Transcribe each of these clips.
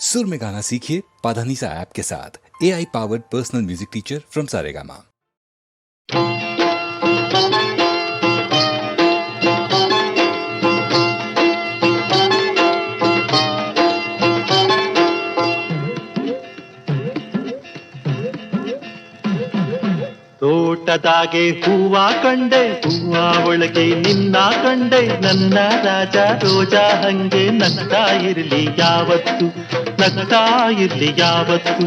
सुर में गाना सीखिए पाधानीसा ऐप के साथ। AI powered personal music teacher from Saregama. ತೋಟದಾಗೆ ಹೂವ ಕಂಡೆ, ಹೂವ ಒಳಗೆ ನಿನ್ನ ಕಂಡೆ, ನನ್ನ ರಾಜ ರೋಜಾ ಹಂಗೆ ನಗ್ತಾ ಇರ್ಲಿ ಯಾವತ್ತು, ನಗ್ತಾ ಇರ್ಲಿ ಯಾವತ್ತು.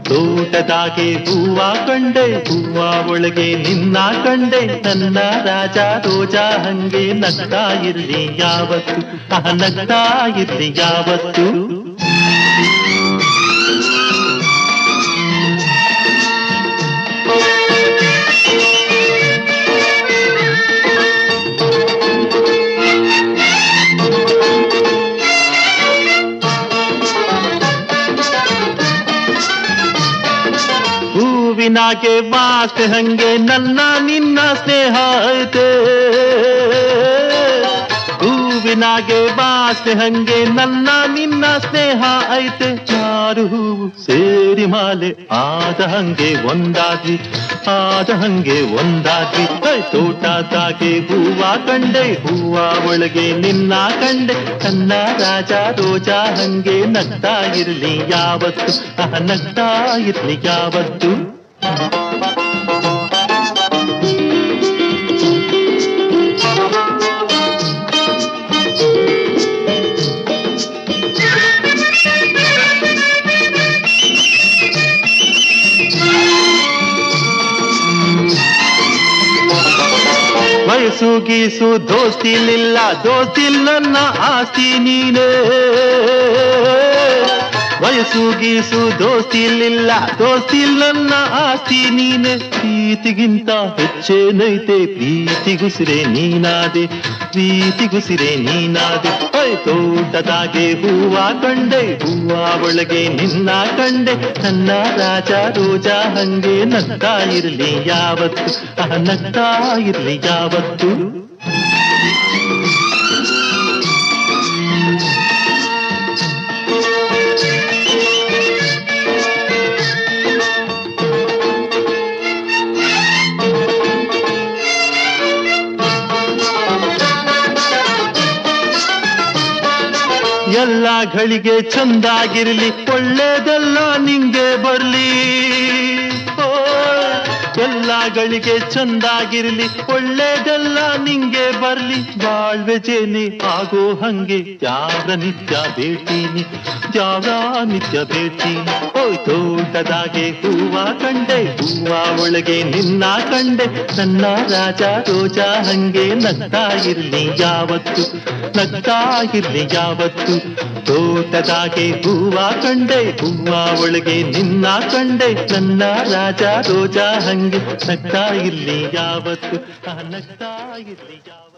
ತೋಟದಾಗೆ ಹೂವ ಕಂಡೆ, ಹೂವ ಒಳಗೆ ನಿನ್ನ ಕಂಡೆ, ನನ್ನ ರಾಜ ರೋಜಾ ಹಂಗೆ ನಗ್ತಾ ಇರ್ಲಿ ಯಾವತ್ತು, ನಗ್ತಾ ಇರ್ಲಿ ಯಾವತ್ತು. ಹೂವಿನಾಗೆ ವಾಸೆ ಹಂಗೆ ನನ್ನ ನಿನ್ನ ಸ್ನೇಹ ಐತೆ, ಹೂವಿನಾಗೆ ವಾಸೆ ಹಂಗೆ ನನ್ನ ನಿನ್ನ ಸ್ನೇಹ ಐತೆ. ಚಾರು ಹೂವು ಸೇರಿ ಮಾಲೆ ಆದ ಹಂಗೆ ಒಂದಾದ್ವಿ, ಆದ ಹಂಗೆ ಒಂದಾದ್ವಿ. ತೋಟದಾಗೆ ಹೂವ ಕಂಡೆ, ಹೂವ ಒಳಗೆ ನಿನ್ನ ಕಂಡೆ, ನನ್ನ ರಾಜ ರೋಜಾ ಹಂಗೆ ನಗ್ತಾ ಇರ್ಲಿ ಯಾವತ್ತು, ನಗ್ತಾ ಇರ್ಲಿ ಯಾವತ್ತು. ವಯಸ್ಸು ಗೀಸು ದೋಸ್ತಿಲಿಲ್ಲ, ದೋಸ್ತಿಲ್ ನನ್ನ ಆಸ್ತಿ ನೀನೇ. ವಯಸ್ಸು ಗೀಸು ದೋಸ್ತಿಲಿಲ್ಲ, ದೋಸ್ತಿಲ್ ನನ್ನ ಆಸ್ತಿ ನೀನೆ. ಪ್ರೀತಿಗಿಂತ ಹೆಚ್ಚೇನೈತೆ, ಪ್ರೀತಿಗುಸಿರೆ ನೀನಾದೆ, ಪ್ರೀತಿಗುಸಿರೆ ನೀನಾದೆ. ತೋಟದಾಗೆ ಹೂವ ಕಂಡೆ, ಹೂವ ಒಳಗೆ ನಿನ್ನ ಕಂಡೆ, ನನ್ನ ರಾಜ ರೋಜಾ ಹಂಗೆ ನಗ್ತಾ ಇರ್ಲಿ ಯಾವತ್ತು, ನಗ್ತಾ ಇರ್ಲಿ ಯಾವತ್ತು. ಎಲ್ಲ ಗಳಿಗೆ ಚಂದಾಗಿರ್ಲಿ, ಒಳ್ಳೇದೆಲ್ಲ ನಿಂಗೆ ಬರ್ಲಿ. ಎಲ್ಲ ಗಳಿಗೆ ಚಂದಾಗಿರ್ಲಿ, ಒಳ್ಳೇದೆಲ್ಲ ನಿಂಗೆ ಬರ್ಲಿ. ಬಾಳ್ವೆ ಜೇನೆ ಆಗೋ ಹಂಗೆ ಯಾರ ನಿತ್ಯ ಭೇಟಿನಿ, ಯಾರ ನಿತ್ಯ ಭೇಟಿನಿ. ತೋಟದಾಗೆ ಹೂವ ಕಂಡೆ, ಹೂವ ಒಳಗೆ ನಿನ್ನ ಕಂಡೆ, ನನ್ನ ರಾಜ ರೋಜಾ ಹಂಗೆ ನಗ್ತಾ ಇರ್ಲಿ ಯಾವತ್ತು, ನಗ್ತಾ ಇರ್ಲಿ ಯಾವತ್ತು. ತೋಟದಾಗೆ ಹೂವ ಕಂಡೆ, ಹೂವ ಒಳಗೆ ನಿನ್ನ ಕಂಡೆ, ನನ್ನ ರಾಜ ರೋಜಾ ಹಂಗೆ ನಗ್ತಾ ಇರ್ಲಿ ಯಾವತ್ತು, ನಗ್ತಾ ಇರ್ಲಿ ಯಾವತ್ತು.